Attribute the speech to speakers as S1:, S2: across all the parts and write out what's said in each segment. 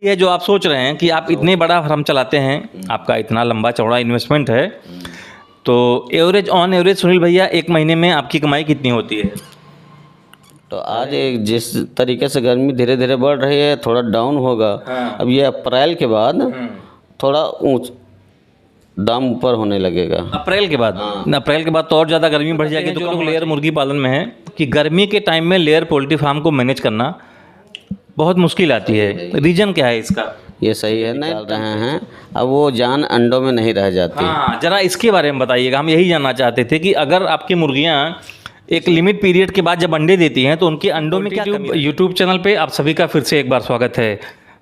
S1: ये जो आप सोच रहे हैं कि आप इतने बड़ा फार्म चलाते हैं, आपका इतना लंबा चौड़ा इन्वेस्टमेंट है, तो ऑन एवरेज सुनील भैया एक महीने में आपकी कमाई कितनी होती है?
S2: तो आज जिस तरीके से गर्मी धीरे धीरे बढ़ रही है थोड़ा डाउन होगा।
S1: हाँ।
S2: अब ये अप्रैल के बाद थोड़ा ऊंच दाम ऊपर होने लगेगा।
S1: अप्रैल के बाद? अप्रैल के बाद तो और ज़्यादा गर्मी बढ़ जाएगी। जो लोग लेयर मुर्गी पालन में है कि गर्मी के टाइम में लेयर पोल्ट्री फार्म को मैनेज करना बहुत मुश्किल आती है। रीज़न क्या है इसका?
S2: ये सही है, नहीं डाल रहे हैं, अब वो जान अंडों में नहीं रह जाती।
S1: हाँ, ज़रा इसके बारे में बताइएगा। हम यही जानना चाहते थे कि अगर आपकी मुर्गियाँ एक लिमिट पीरियड के बाद जब अंडे देती हैं तो उनके अंडों में क्या कमी है? यूट्यूब चैनल पे आप सभी का फिर से एक बार स्वागत है।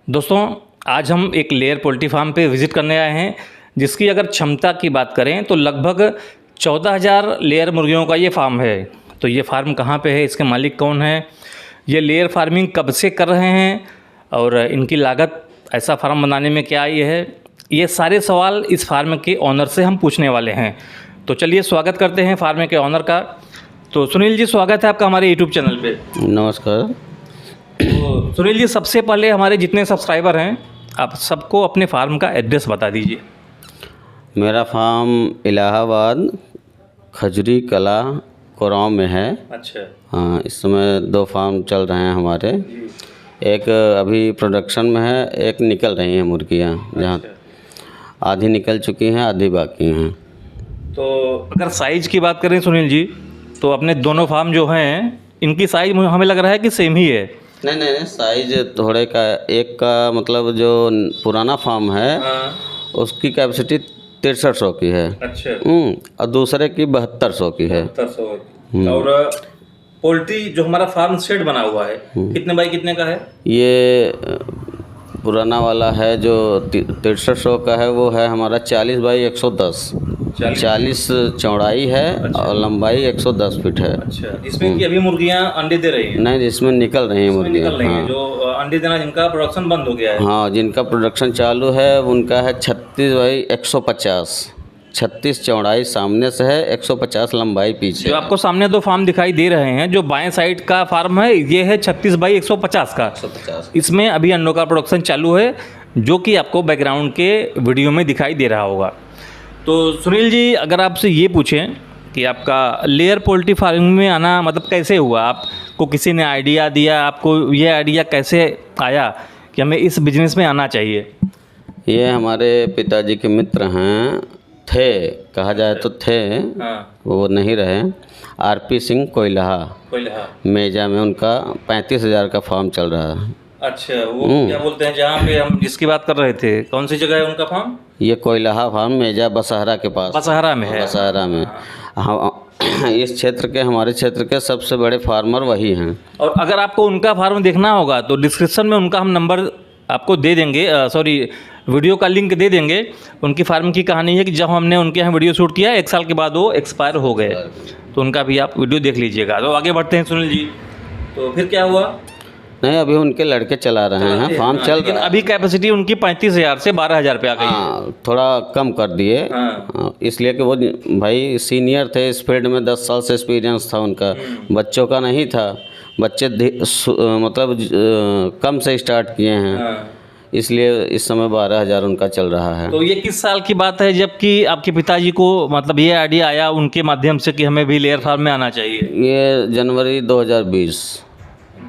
S1: दोस्तों, आज हम एक लेयर पोल्ट्री फार्म पे विज़िट करने आए हैं, जिसकी अगर क्षमता की बात करें तो लगभग 14,000 लेयर मुर्गियों का ये फार्म है। तो ये फार्म कहाँ पे है, इसके मालिक कौन है, ये लेयर फार्मिंग कब से कर रहे हैं और इनकी लागत ऐसा फार्म बनाने में क्या आई है, ये सारे सवाल इस फार्म के ऑनर से हम पूछने वाले हैं। तो चलिए स्वागत करते हैं फार्म के ऑनर का। तो सुनील जी, स्वागत है आपका हमारे यूट्यूब चैनल पे।
S2: नमस्कार।
S1: तो सुनील जी, सबसे पहले हमारे जितने सब्सक्राइबर हैं आप सबको अपने फार्म का एड्रेस बता दीजिए।
S2: मेरा फार्म इलाहाबाद खजूरी कला कोरांव में है।
S1: अच्छा।
S2: हाँ, इस समय 2 फार्म चल रहे हैं हमारे। एक अभी प्रोडक्शन में है, एक निकल रही हैं मुर्गियाँ, जहाँ आधी निकल चुकी हैं, आधी बाकी हैं।
S1: तो अगर साइज़ की बात करें सुनील जी, तो अपने दोनों फार्म जो हैं इनकी साइज़ हमें लग रहा है कि सेम ही है।
S2: नहीं, साइज थोड़े का, एक का मतलब जो पुराना फार्म है उसकी कैपेसिटी 6300 की है।
S1: अच्छा।
S2: और दूसरे की 7200 की है।
S1: 7200। और पोल्ट्री जो हमारा फार्म शेड बना हुआ है कितने बाई कितने का है?
S2: ये पुराना वाला है जो 6300 का है, वो है हमारा 40 बाई 110। 40 चौड़ाई है। अच्छा। और लंबाई 110 फीट है।
S1: अच्छा, इसमें कि अभी मुर्गियां अंडे दे रही हैं?
S2: नहीं, इसमें निकल रही हैं मुर्गियाँ।
S1: निकल रही हैं। जो अंडे देना जिनका प्रोडक्शन बंद हो गया है।
S2: हाँ, जिनका प्रोडक्शन चालू है उनका है 36 बाई 150। 36 चौड़ाई सामने से है, 150 लंबाई पीछे।
S1: जो आपको सामने 2 फार्म दिखाई दे रहे हैं, जो बाएं साइड का फार्म है ये है 36 बाई 150 का।
S2: 150।
S1: इसमें अभी अंडों का प्रोडक्शन चालू है, जो कि आपको बैकग्राउंड के वीडियो में दिखाई दे रहा होगा। तो सुनील जी, अगर आपसे ये पूछें कि आपका लेयर पोल्ट्री फार्मिंग में आना मतलब कैसे हुआ, आपको किसी ने आइडिया दिया, आपको ये आइडिया कैसे आया कि हमें इस बिजनेस में आना चाहिए?
S2: ये हमारे पिताजी के मित्र हैं, थे, कहा जाए तो थे।
S1: हाँ।
S2: वो नहीं रहे। आरपी सिंह कोयलहा मेजा में उनका 35,000 का फार्म चल रहा है।
S1: अच्छा, वो क्या बोलते हैं जहाँ पे हम जिसकी बात कर रहे थे, कौन सी जगह है उनका फार्म?
S2: ये कोयलहा फार्म मेजा बसहरा के पास।
S1: बसहरा में है।
S2: बसहरा में। हाँ, इस क्षेत्र के, हमारे क्षेत्र के सबसे बड़े फार्मर वही हैं।
S1: और अगर आपको उनका फार्म देखना होगा तो डिस्क्रिप्शन में उनका हम नंबर आपको दे देंगे, वीडियो का लिंक दे देंगे। उनकी फार्म की कहानी है कि जब हमने उनके यहाँ वीडियो शूट किया 1 साल के बाद वो एक्सपायर हो गए, तो उनका भी आप वीडियो देख लीजिएगा। तो आगे बढ़ते हैं सुनील जी, तो फिर क्या हुआ?
S2: नहीं, अभी उनके लड़के चला रहे हैं, फार्म चल रहा है।
S1: अभी कैपेसिटी उनकी 35,000 से 12,000 पे आ गई।
S2: हाँ, थोड़ा कम कर दिए। हाँ, इसलिए कि वो भाई सीनियर थे इस फील्ड में, 10 साल से एक्सपीरियंस था उनका, बच्चों का नहीं था। बच्चे मतलब कम से स्टार्ट किए हैं। इसलिए इस समय 12,000 उनका चल रहा है।
S1: तो ये किस साल की बात है जबकि आपके पिताजी को मतलब ये आइडिया आया उनके माध्यम से कि हमें भी लेयर फार्म में आना चाहिए?
S2: ये जनवरी 2020।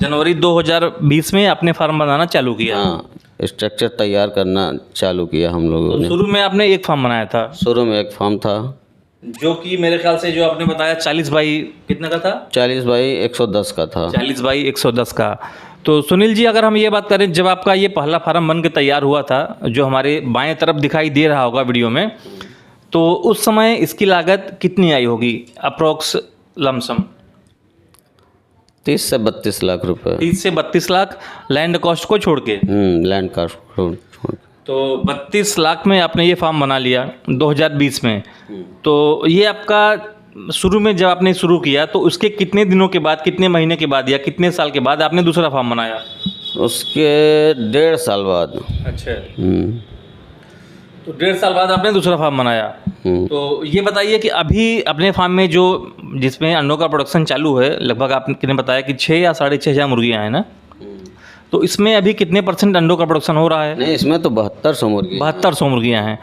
S1: जनवरी 2020 में आपने फार्म बनाना चालू किया?
S2: हाँ, स्ट्रक्चर तैयार करना चालू किया हम लोगों ने।
S1: शुरू में आपने एक फार्म बनाया था?
S2: शुरू में एक फार्म था,
S1: जो कि मेरे ख्याल से जो आपने बताया 40 बाई कितने का था?
S2: 40 बाई 110 का था।
S1: 40 बाई 110 का। तो सुनील जी, अगर हम ये बात करें, जब आपका ये पहला फार्म बन के तैयार हुआ था, जो हमारे बाएं तरफ दिखाई दे रहा होगा वीडियो में, तो उस समय इसकी लागत कितनी आई होगी अप्रोक्स लमसम?
S2: 30 से 32 लाख रुपए।
S1: 30 से 32 लाख लैंड कॉस्ट को छोड़ के?
S2: लैंड कॉस्ट छोड़ के।
S1: तो 32 लाख में आपने ये फार्म बना लिया 2020 में। तो ये आपका शुरू में जब आपने शुरू किया तो उसके कितने दिनों के बाद, कितने महीने के बाद या कितने साल के बाद आपने दूसरा फार्म बनाया?
S2: उसके 1.5 साल बाद।
S1: अच्छा। तो 1.5 साल बाद आपने दूसरा फार्म बनाया। तो ये बताइए कि अभी अपने फार्म में जो जिसमें अंडों का प्रोडक्शन चालू है, लगभग आपने बताया कि 6 या 6.5 हज़ार मुर्गियाँ हैं ना? तो इसमें अभी कितने % अंडों का प्रोडक्शन हो रहा है?
S2: नहीं, इसमें तो 7200 मुर्गी
S1: 7200 मुर्गियाँ हैं।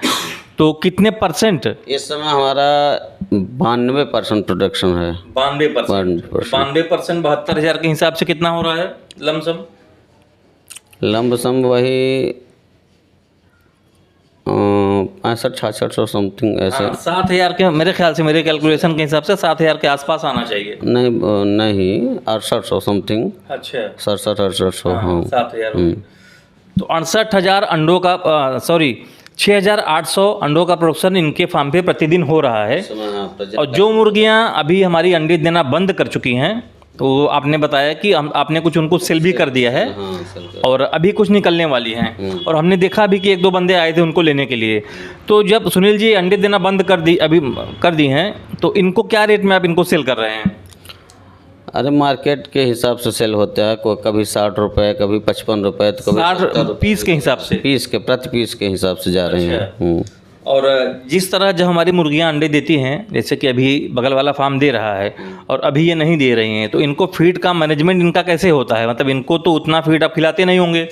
S1: तो कितने %?
S2: इस समय हमारा 92% प्रोडक्शन है।
S1: 92%। 92% 72,000 के हिसाब से कितना हो रहा है लमसम?
S2: लमसम वही 6500-6600 समथिंग ऐसे।
S1: 7,000 के मेरे ख्याल से, मेरे कैलकुलेशन के हिसाब से 7,000 के आसपास आना चाहिए।
S2: नहीं 6800 समथिंग,
S1: अच्छा,
S2: 67-6800। हाँ
S1: 7,000। तो 68,000 अंडों का 6,800 अंडों का प्रोडक्शन इनके फार्म पे प्रतिदिन हो रहा है। और जो मुर्गियां अभी हमारी अंडे देना बंद कर चुकी हैं, तो आपने बताया कि आपने कुछ उनको सेल भी कर दिया है। और अभी कुछ निकलने वाली हैं। और हमने देखा भी कि 1-2 बंदे आए थे उनको लेने के लिए। तो जब सुनील जी अंडे देना बंद कर दी हैं, तो इनको क्या रेट में आप इनको सेल कर रहे हैं?
S2: अरे मार्केट के हिसाब से सेल होता है, कोई कभी 60 रुपये, कभी 55 रुपये, तो कभी
S1: 60 पीस के हिसाब से?
S2: प्रति पीस के हिसाब से जा रहे हैं।
S1: और जिस तरह जब हमारी मुर्गियां अंडे देती हैं, जैसे कि अभी बगल वाला फार्म दे रहा है और अभी ये नहीं दे रही हैं, तो इनको फीड का मैनेजमेंट इनका कैसे होता है? मतलब इनको तो उतना फीड आप खिलाते नहीं होंगे?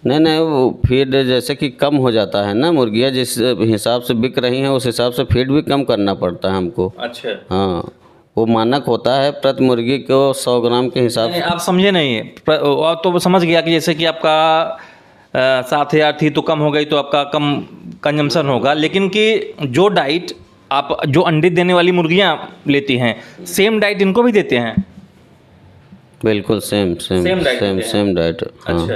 S2: नहीं, वो फीड जैसे कि कम हो जाता है ना, मुर्गियाँ जिस हिसाब से बिक रही हैं उस हिसाब से फीड भी कम करना पड़ता है हमको।
S1: अच्छा।
S2: हाँ, वो मानक होता है प्रति मुर्गी को 100 ग्राम के हिसाब से।
S1: आप समझे नहीं, तो समझ गया कि जैसे कि आपका 7,000 थी तो कम हो गई, तो आपका कम कंजम्पशन होगा। लेकिन कि जो डाइट आप जो अंडे देने वाली मुर्गियां लेती हैं, सेम डाइट इनको भी देते हैं?
S2: बिल्कुल सेम डाइट।
S1: अच्छा,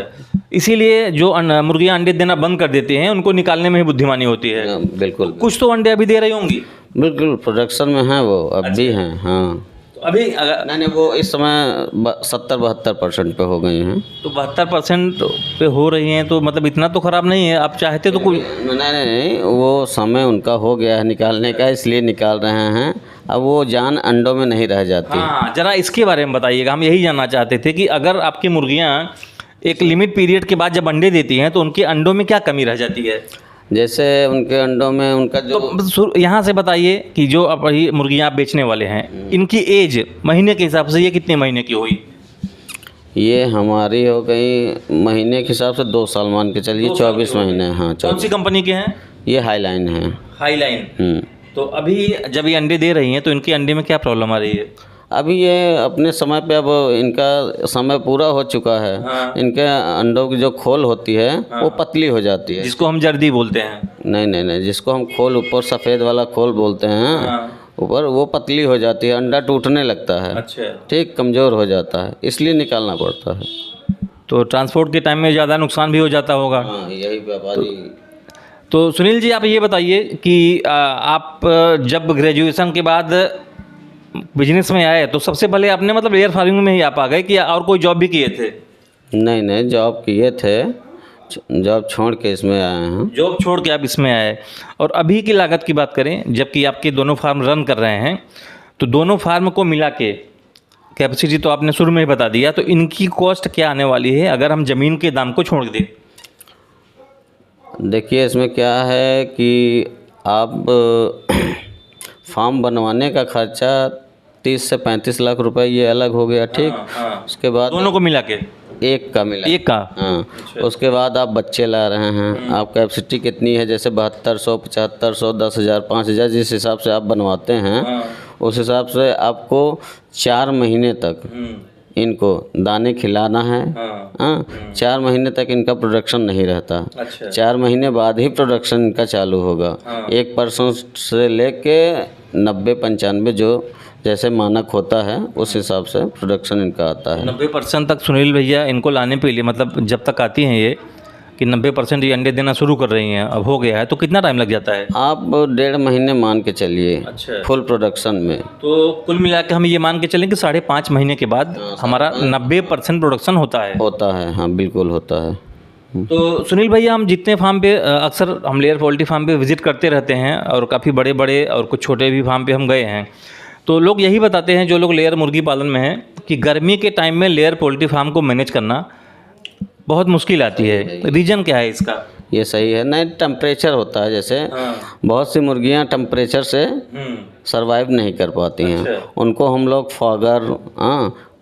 S1: इसीलिए जो मुर्गियां अंडे देना बंद कर देती हैं, उनको निकालने में ही बुद्धिमानी होती है।
S2: बिल्कुल।
S1: कुछ तो अंडे अभी दे रही होंगी?
S2: बिल्कुल प्रोडक्शन में है वो, अब भी हैं। हाँ,
S1: तो अभी अगर
S2: नहीं वो इस समय 70-72% पे हो गई हैं।
S1: तो 72% पे हो रही हैं, तो मतलब इतना तो ख़राब नहीं है। आप चाहते तो कोई
S2: नहीं, वो समय उनका हो गया है निकालने का, इसलिए निकाल रहे हैं। अब वो जान अंडों में नहीं रह जाती।
S1: हाँ, ज़रा इसके बारे में बताइएगा। हम यही जानना चाहते थे कि अगर आपकी मुर्गियाँ एक लिमिट पीरियड के बाद जब अंडे देती हैं, तो उनके अंडों में क्या कमी रह जाती है?
S2: जैसे उनके अंडों में उनका जो
S1: तो यहाँ से बताइए कि जो अब ये मुर्गियाँ आप बेचने वाले हैं, इनकी एज महीने के हिसाब से ये कितने महीने की हुई?
S2: ये हमारी हो गई महीने के हिसाब से 2 साल मान के चलिए, 24 महीने। हाँ,
S1: कौन सी कंपनी के हैं?
S2: ये हाईलाइन है।
S1: हाईलाइन। तो अभी जब ये अंडे दे रही हैं, तो इनके अंडे में क्या प्रॉब्लम आ रही है?
S2: अभी ये अपने समय पे, अब इनका समय पूरा हो चुका है।
S1: हाँ।
S2: इनके अंडों की जो खोल होती है वो पतली हो जाती है,
S1: जिसको हम जर्दी बोलते हैं।
S2: नहीं, जिसको हम खोल ऊपर सफ़ेद वाला खोल बोलते हैं, ऊपर वो पतली हो जाती है, अंडा टूटने लगता है।
S1: अच्छा।
S2: ठीक, कमज़ोर हो जाता है, इसलिए निकालना पड़ता है।
S1: तो ट्रांसपोर्ट के टाइम में ज़्यादा नुकसान भी हो जाता होगा।
S2: हाँ, यही व्यापारी।
S1: तो सुनील जी, आप ये बताइए कि आप जब ग्रेजुएशन के बाद बिजनेस में आए, तो सबसे पहले आपने मतलब लेयर फार्मिंग में ही आप आ गए कि और कोई जॉब भी किए थे?
S2: नहीं, जॉब किए थे, जॉब छोड़ के इसमें आए हैं।
S1: जॉब छोड़ के आप इसमें आए। और अभी की लागत की बात करें, जबकि आपके दोनों फार्म रन कर रहे हैं, तो दोनों फार्म को मिला के कैपेसिटी तो आपने शुरू में ही बता दिया, तो इनकी कॉस्ट क्या आने वाली है अगर हम ज़मीन के दाम को छोड़ दें?
S2: देखिए, इसमें क्या है कि आप फार्म बनवाने का खर्चा 30 से 35 लाख रुपए ये अलग हो गया। ठीक। उसके बाद
S1: दोनों को मिला के
S2: एक का मिला।
S1: हाँ।
S2: अच्छा। उसके बाद आप बच्चे ला रहे हैं, आप कैपेसिटी कितनी है, जैसे 7200, 7500, 10,000, 5,000, जिस हिसाब से आप बनवाते हैं उस हिसाब से आपको 4 महीने तक इनको दाने खिलाना है। हाँ, 4 महीने तक इनका प्रोडक्शन नहीं रहता।
S1: अच्छा।
S2: 4 महीने बाद ही प्रोडक्शन इनका चालू होगा। 1% से लेके 90-95 जो जैसे मानक होता है उस हिसाब से प्रोडक्शन इनका आता है।
S1: 90% तक सुनील भैया इनको लाने के लिए, मतलब जब तक आती हैं ये कि 90% ये अंडे देना शुरू कर रही हैं, अब हो गया है, तो कितना टाइम लग जाता है?
S2: आप 1.5 महीने मान के चलिए।
S1: अच्छा।
S2: फुल प्रोडक्शन में।
S1: तो कुल मिला के हम ये मान के चलें कि 5.5 महीने के बाद हमारा 90% प्रोडक्शन होता है।
S2: हाँ, बिल्कुल होता है।
S1: तो सुनील भैया, हम जितने फार्म पे अक्सर हम लेयर पोल्ट्री फार्म पे विजिट करते रहते हैं, और काफ़ी बड़े बड़े और कुछ छोटे भी फार्म पे हम गए हैं, तो लोग यही बताते हैं, जो लोग लेयर मुर्गी पालन में हैं, कि गर्मी के टाइम में लेयर पोल्ट्री फार्म को मैनेज करना बहुत मुश्किल आती है। रीज़न क्या है इसका?
S2: ये सही है। नहीं, टेम्परेचर होता है, जैसे बहुत सी मुर्गियां टेम्परेचर से सरवाइव नहीं कर पाती हैं। उनको हम लोग फॉगर,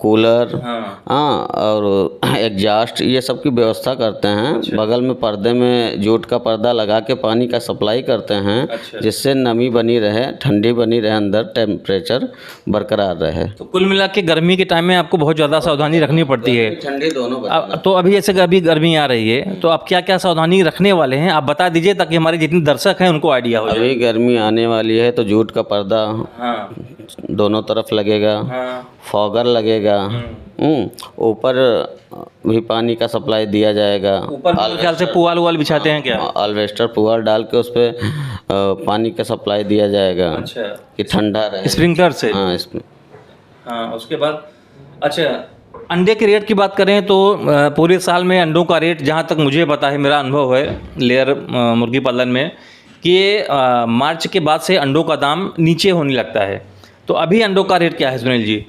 S2: कूलर,
S1: हाँ।
S2: हाँ, और एग्जास्ट, ये सब की व्यवस्था करते हैं। बगल में पर्दे में जूट का पर्दा लगा के पानी का सप्लाई करते हैं, जिससे नमी बनी रहे, ठंडी बनी रहे, अंदर टेम्परेचर बरकरार रहे।
S1: तो कुल मिला के गर्मी के टाइम में आपको बहुत ज़्यादा सावधानी रखनी पड़ती है।
S2: ठंडी दोनों
S1: तो अभी जैसे अभी गर्मी आ रही है, तो आप क्या क्या सावधानी रखने वाले हैं आप बता दीजिए, ताकि हमारे जितने दर्शक हैं उनको आइडिया हो जाए।
S2: अभी गर्मी आने वाली है तो जूट का पर्दा
S1: हाँ,
S2: दोनों तरफ लगेगा,
S1: हाँ,
S2: फॉगर लगेगा, ऊपर भी पानी का सप्लाई दिया जाएगा।
S1: ऊपर मेरे ख्याल से पुआल उवाल बिछाते हैं क्या?
S2: अल्वेस्टर पुआल डाल के उस पर पानी का सप्लाई दिया जाएगा।
S1: अच्छा,
S2: कि ठंडा रहे।
S1: स्प्रिंकलर से?
S2: हाँ, इसमें।
S1: हाँ, उसके बाद अच्छा, अंडे के रेट की बात करें तो पूरे साल में अंडों का रेट, जहाँ तक मुझे पता है, मेरा अनुभव है लेयर मुर्गी पालन में, कि मार्च के बाद से अंडों का दाम नीचे होने लगता है। तो अभी अंडों का रेट क्या है सुनील जी?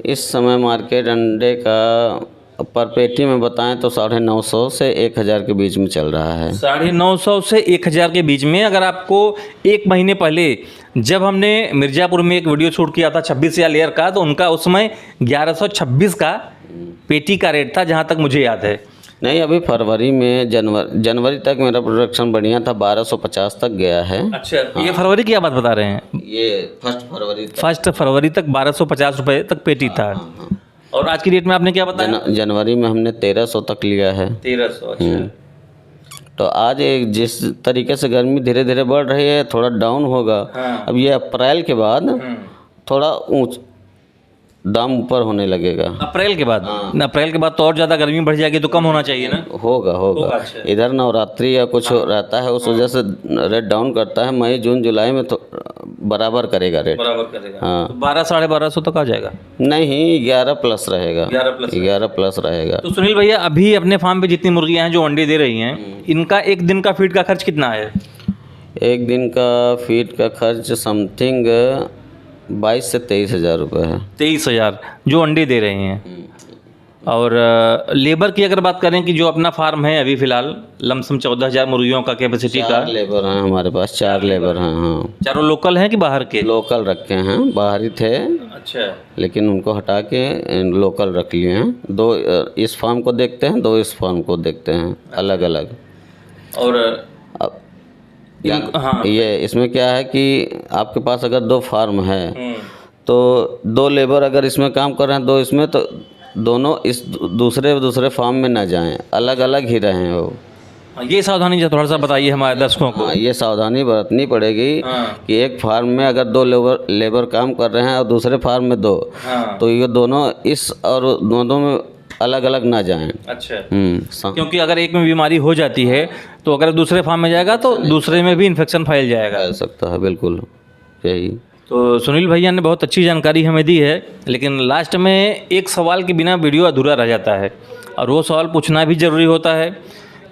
S2: इस समय मार्केट अंडे का पर पेटी में बताएं तो 950 से 1000 के बीच में चल रहा है।
S1: 950 से 1000 के बीच में। अगर आपको एक महीने पहले जब हमने मिर्ज़ापुर में एक वीडियो शूट किया था 26 लेयर का, तो उनका उस समय 1126 का पेटी का रेट था, जहाँ तक मुझे याद है।
S2: नहीं, अभी फरवरी में जनवरी तक मेरा प्रोडक्शन बढ़िया था, 1250 तक गया है।
S1: अच्छा, ये फरवरी की आप बात बता रहे हैं?
S2: ये
S1: 1 फरवरी तक 1250 रुपये तक पेटी था। और आज की डेट में आपने क्या बताया?
S2: जनवरी में हमने 1300 तक लिया है।
S1: 1300। अच्छा।
S2: तो आज जिस तरीके से गर्मी धीरे धीरे बढ़ रही है, थोड़ा डाउन होगा।
S1: हाँ।
S2: अब ये अप्रैल के बाद थोड़ा दाम ऊपर होने लगेगा।
S1: अप्रैल के बाद? अप्रैल के बाद तो और ज़्यादा गर्मी बढ़ जाएगी, तो कम होना चाहिए ना?
S2: होगा।
S1: अच्छा।
S2: इधर नवरात्रि या कुछ रहता है, उस वजह से रेट डाउन करता है। मई जून जुलाई में तो बराबर करेगा रेट।
S1: बराबर करेगा।
S2: हाँ।
S1: तो 1200 साढ़े 1200 तक आ जाएगा?
S2: नहीं, 11 प्लस रहेगा। 11 प्लस रहेगा।
S1: तो सुनील भैया, अभी अपने फार्म पे जितनी मुर्गियाँ हैं जो अंडे दे रही हैं, इनका एक दिन का फीड का खर्च कितना है?
S2: एक दिन का फीड का खर्च समथिंग 22 से 23 हज़ार रुपये है।
S1: 23,000 जो अंडे दे रहे हैं। और लेबर की अगर बात करें, कि जो अपना फार्म है अभी फ़िलहाल लमसम 14,000 मुर्गियों का कैपेसिटी का।
S2: 4 लेबर हैं हमारे पास, 4 लेबर हैं। हाँ,
S1: चारों लोकल हैं कि बाहर के?
S2: लोकल रखे हैं, बाहरी थे।
S1: अच्छा।
S2: लेकिन उनको हटा के लोकल रख लिए हैं। 2 इस फार्म को देखते हैं, 2 इस फार्म को देखते हैं, अलग अलग।
S1: और
S2: अब
S1: हाँ,
S2: ये इसमें क्या है कि आपके पास अगर 2 फार्म है तो 2 लेबर अगर इसमें काम कर रहे हैं, 2 इसमें, तो दोनों इस दूसरे फार्म में ना जाएं, अलग अलग ही रहें वो।
S1: ये सावधानी जो थोड़ा सा बताइए हमारे दर्शकों को।
S2: हाँ, ये सावधानी बरतनी पड़ेगी कि एक फार्म में अगर 2 लेबर काम कर रहे हैं और दूसरे फार्म में 2, तो ये दोनों इस और दोनों में अलग अलग ना जाएं।
S1: अच्छा। क्योंकि अगर एक में बीमारी हो जाती है, तो अगर दूसरे फार्म में जाएगा तो दूसरे में भी इन्फेक्शन फैल जाएगा।
S2: फैल सकता है, बिल्कुल यही।
S1: तो सुनील भैया ने बहुत अच्छी जानकारी हमें दी है, लेकिन लास्ट में एक सवाल के बिना वीडियो अधूरा रह जाता है, और वो सवाल पूछना भी ज़रूरी होता है,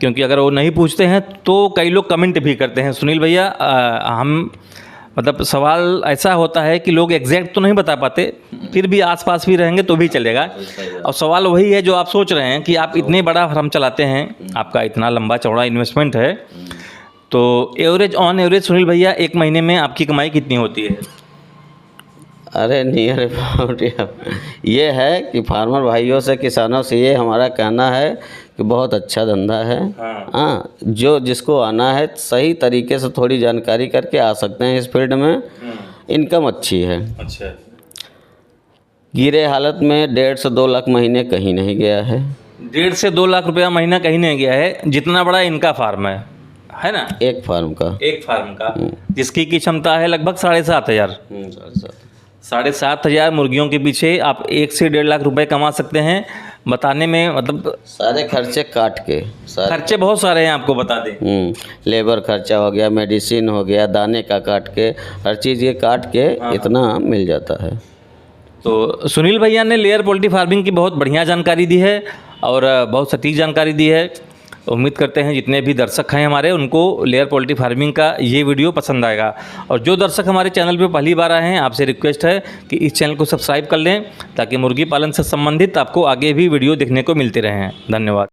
S1: क्योंकि अगर वो नहीं पूछते हैं तो कई लोग कमेंट भी करते हैं। सुनील भैया, हम मतलब सवाल ऐसा होता है कि लोग एग्जैक्ट तो नहीं बता पाते, फिर भी आसपास भी रहेंगे तो भी चलेगा। और सवाल वही है जो आप सोच रहे हैं कि आप इतने बड़ा फार्म चलाते हैं, आपका इतना लंबा चौड़ा इन्वेस्टमेंट है, तो ऑन एवरेज सुनील भैया एक महीने में आपकी कमाई कितनी होती है?
S2: अरे नियर अबाउट ये है कि फार्मर भाइयों से, किसानों से ये हमारा कहना है कि बहुत अच्छा धंधा है। हाँ, जो जिसको आना है सही तरीके से थोड़ी जानकारी करके आ सकते हैं इस फील्ड में। इनकम अच्छी है। अच्छा। गिरे हालत में 1.5 से 2 लाख महीने कहीं नहीं गया है।
S1: 1.5 से 2 लाख रुपया महीना कहीं नहीं गया है, जितना बड़ा इनका फार्म है ना?
S2: एक फार्म का
S1: जिसकी की क्षमता है लगभग 7,500। 7,500 मुर्गियों के पीछे आप 1 से 1.5 लाख रुपए कमा सकते हैं। बताने में मतलब
S2: सारे खर्चे काट के,
S1: खर्चे बहुत सारे हैं, आपको बता दें।
S2: लेबर खर्चा हो गया, मेडिसिन हो गया, दाने का काट के, हर चीज़ ये काट के इतना मिल जाता है।
S1: तो सुनील भैया ने लेयर पोल्ट्री फार्मिंग की बहुत बढ़िया जानकारी दी है और बहुत सटीक जानकारी दी है। उम्मीद करते हैं जितने भी दर्शक हैं हमारे, उनको लेयर पोल्ट्री फार्मिंग का ये वीडियो पसंद आएगा। और जो दर्शक हमारे चैनल पे पहली बार आए हैं, आपसे रिक्वेस्ट है कि इस चैनल को सब्सक्राइब कर लें, ताकि मुर्गी पालन से संबंधित आपको आगे भी वीडियो देखने को मिलते रहें। धन्यवाद।